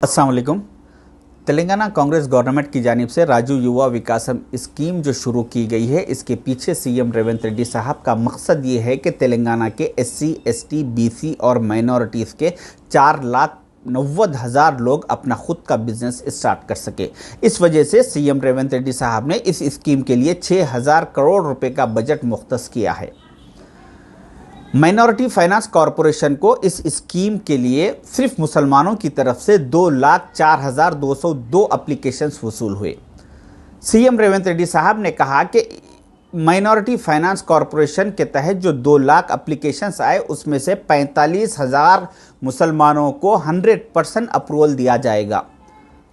अस्सलाम वालेकुम। तेलंगाना कांग्रेस गवर्नमेंट की जानिब से राजू युवा विकासम स्कीम जो शुरू की गई है, इसके पीछे सीएम रेवंत रेड्डी साहब का मकसद ये है कि तेलंगाना के एससी, एसटी, बीसी और माइनॉरिटीज़ के 4,90,000 लोग अपना खुद का बिजनेस स्टार्ट कर सके। इस वजह से सीएम रेवंत रेड्डी साहब ने इस स्कीम के लिए 6,000 करोड़ रुपए का बजट मुख्तस किया है। माइनॉरिटी फाइनेंस कॉरपोरेशन को इस स्कीम के लिए सिर्फ मुसलमानों की तरफ से 2,04,202 एप्लीकेशंस वसूल हुए। सीएम रेवंत रेड्डी साहब ने कहा कि माइनॉरिटी फाइनेंस कॉरपोरेशन के तहत जो 2 लाख एप्लीकेशंस आए, उसमें से 45,000 मुसलमानों को 100% अप्रूवल दिया जाएगा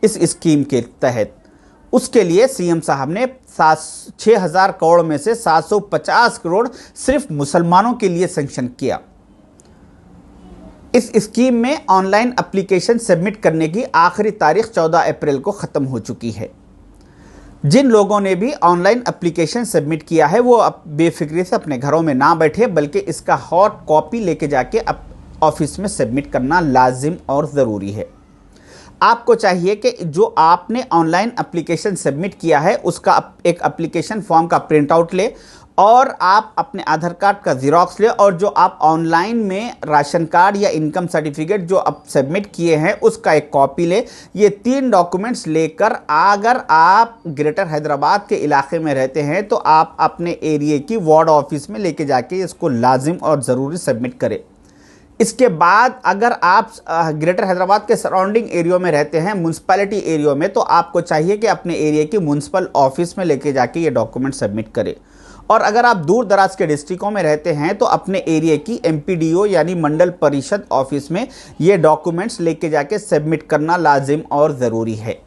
इस स्कीम के तहत। उसके लिए सीएम साहब ने 6,000 करोड़ में से 750 करोड़ सिर्फ मुसलमानों के लिए सैंक्शन किया। इस स्कीम में ऑनलाइन एप्लीकेशन सबमिट करने की आखिरी तारीख 14 अप्रैल को ख़त्म हो चुकी है। जिन लोगों ने भी ऑनलाइन एप्लीकेशन सबमिट किया है, वो बेफिक्री से अपने घरों में ना बैठे, बल्कि इसका हॉट कॉपी लेके जाके ऑफिस में सबमिट करना लाजिम और ज़रूरी है। आपको चाहिए कि जो आपने ऑनलाइन एप्लीकेशन सबमिट किया है, उसका एक एप्लीकेशन फॉर्म का प्रिंट आउट ले और आप अपने आधार कार्ड का ज़ेरॉक्स ले, और जो आप ऑनलाइन में राशन कार्ड या इनकम सर्टिफिकेट जो आप सबमिट किए हैं, उसका एक कॉपी ले। ये 3 डॉक्यूमेंट्स लेकर अगर आप ग्रेटर हैदराबाद के इलाके में रहते हैं तो आप अपने एरिया की वार्ड ऑफिस में लेके जाके इसको लाजिम और ज़रूरी सबमिट करें। इसके बाद अगर आप ग्रेटर हैदराबाद के सराउंडिंग एरिया में रहते हैं, म्यूनसिपैलिटी एरिया में, तो आपको चाहिए कि अपने एरिया की म्यूनसिपल ऑफिस में लेके जाके ये डॉक्यूमेंट सबमिट करें। और अगर आप दूर दराज के डिस्ट्रिक्टों में रहते हैं तो अपने एरिया की एमपीडीओ यानी मंडल परिषद ऑफिस में ये डॉक्यूमेंट्स लेके जाके सबमिट करना लाजिम और ज़रूरी है।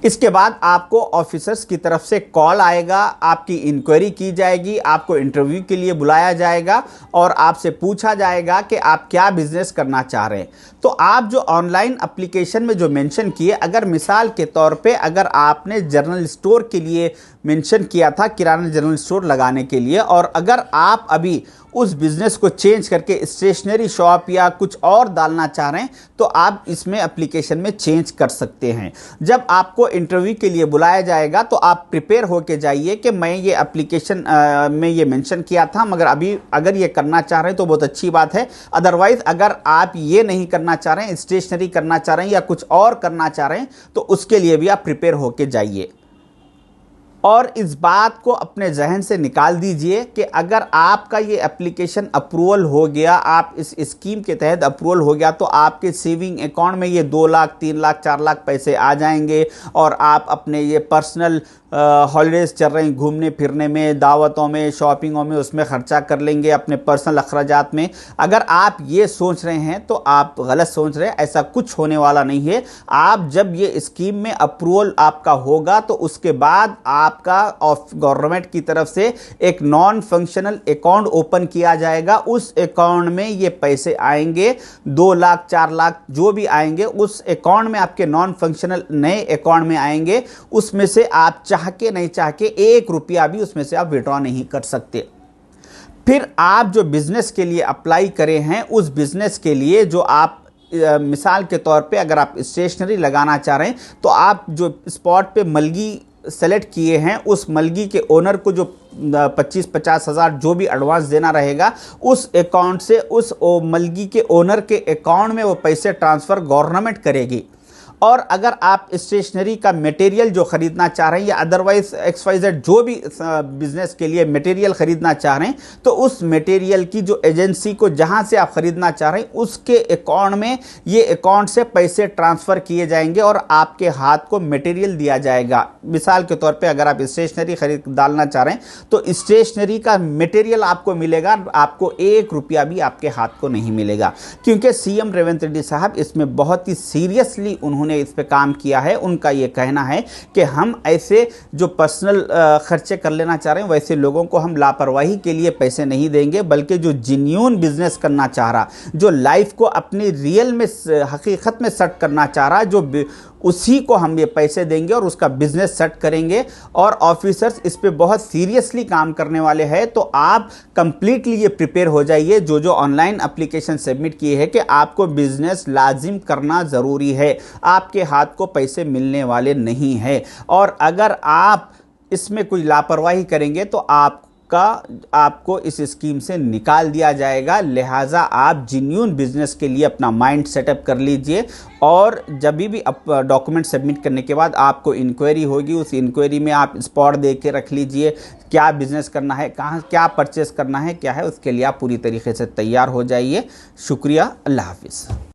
इसके बाद आपको ऑफिसर्स की तरफ से कॉल आएगा, आपकी इंक्वायरी की जाएगी, आपको इंटरव्यू के लिए बुलाया जाएगा और आपसे पूछा जाएगा कि आप क्या बिजनेस करना चाह रहे हैं। तो आप जो ऑनलाइन एप्लीकेशन में जो मेंशन किए, अगर मिसाल के तौर पे अगर आपने जनरल स्टोर के लिए मेंशन किया था, किराना जनरल स्टोर लगाने के लिए, और अगर आप अभी उस बिज़नेस को चेंज करके स्टेशनरी शॉप या कुछ और डालना चाह रहे हैं, तो आप इसमें एप्लीकेशन में चेंज कर सकते हैं। जब आपको इंटरव्यू के लिए बुलाया जाएगा तो आप प्रिपेयर होके जाइए कि मैं ये एप्लीकेशन में ये मेंशन किया था, मगर अभी अगर ये करना चाह रहे हैं तो बहुत अच्छी बात है। अदरवाइज़ अगर आप ये नहीं करना चाह रहे हैं, स्टेशनरी करना चाह रहे हैं या कुछ और करना चाह रहे हैं, तो उसके लिए भी आप प्रिपेयर होके जाइए। और इस बात को अपने जहन से निकाल दीजिए कि अगर आपका ये एप्लीकेशन अप्रूवल हो गया, आप इस स्कीम के तहत अप्रूवल हो गया, तो आपके सेविंग अकाउंट में ये 2 लाख, 3 लाख, 4 लाख पैसे आ जाएंगे और आप अपने ये पर्सनल हॉलीडेज़ चल रहे हैं, घूमने फिरने में, दावतों में, शॉपिंगों में, उसमें ख़र्चा कर लेंगे अपने पर्सनल अखराजात में। अगर आप ये सोच रहे हैं तो आप गलत सोच रहे हैं, ऐसा कुछ होने वाला नहीं है। आप जब ये स्कीम में अप्रूवल आपका होगा तो उसके बाद आपका गवर्नमेंट की तरफ से एक नॉन फंक्शनल अकाउंट ओपन किया जाएगा। उस अकाउंट में ये पैसे आएंगे, 2 लाख, 4 लाख जो भी आएंगे, उस अकाउंट में आपके नॉन फंक्शनल नए अकाउंट में आएंगे। उसमें से आप चाह के नहीं चाह के 1 रुपया भी उसमें से आप विड्रॉ नहीं कर सकते। फिर आप जो बिजनेस के लिए अप्लाई करे हैं, उस बिजनेस के लिए जो आप मिसाल के तौर पे अगर आप स्टेशनरी लगाना चाह रहे हैं, तो आप जो स्पॉट पे मलगी सेलेक्ट किए हैं, उस मलगी के ओनर को जो 25-50 हज़ार जो भी एडवांस देना रहेगा, उस अकाउंट से उस मलगी के ओनर के अकाउंट में वो पैसे ट्रांसफ़र गवर्नमेंट करेगी। और अगर आप स्टेशनरी का मटेरियल जो ख़रीदना चाह रहे हैं या अदरवाइज XYZ जो भी बिज़नेस के लिए मटेरियल ख़रीदना चाह रहे हैं, तो उस मटेरियल की जो एजेंसी को जहां से आप ख़रीदना चाह रहे हैं, उसके अकाउंट में ये अकाउंट से पैसे ट्रांसफ़र किए जाएंगे और आपके हाथ को मटेरियल दिया जाएगा। मिसाल के तौर पे अगर आप स्टेशनरी खरीद डालना चाह रहे हैं तो स्टेशनरी का मटेरियल आपको मिलेगा, आपको 1 रुपया भी आपके हाथ को नहीं मिलेगा। क्योंकि सीएम रेवंत रेड्डी साहब इसमें बहुत ही सीरियसली उन्होंने इस पे काम किया है। उनका ये कहना है कि हम ऐसे जो पर्सनल खर्चे कर लेना चाह रहे हैं, वैसे लोगों को हम लापरवाही के लिए पैसे नहीं देंगे, बल्कि जो जिन्यून बिजनेस करना चाह रहा, जो लाइफ को अपनी रियल में हकीकत में सेट करना चाह रहा, जो उसी को हम ये पैसे देंगे और उसका बिजनेस सेट करेंगे। और ऑफिसर्स इस पे बहुत सीरियसली काम करने वाले हैं, तो आप कंप्लीटली ये प्रिपेयर हो जाइए। जो जो ऑनलाइन एप्लीकेशन सबमिट किए हैं कि आपको बिजनेस लाजिम करना ज़रूरी है, आपके हाथ को पैसे मिलने वाले नहीं है। और अगर आप इसमें कोई लापरवाही करेंगे तो आपको इस स्कीम से निकाल दिया जाएगा। लिहाजा आप जेन्युइन बिजनेस के लिए अपना माइंड सेटअप कर लीजिए। और जब भी डॉक्यूमेंट सबमिट करने के बाद आपको इंक्वायरी होगी, उस इंक्वायरी में आप स्पॉट दे के रख लीजिए क्या बिजनेस करना है, कहाँ क्या परचेस करना है, क्या है, उसके लिए आप पूरी तरीके से तैयार हो जाइए। शुक्रिया, अल्लाह हाफिज़।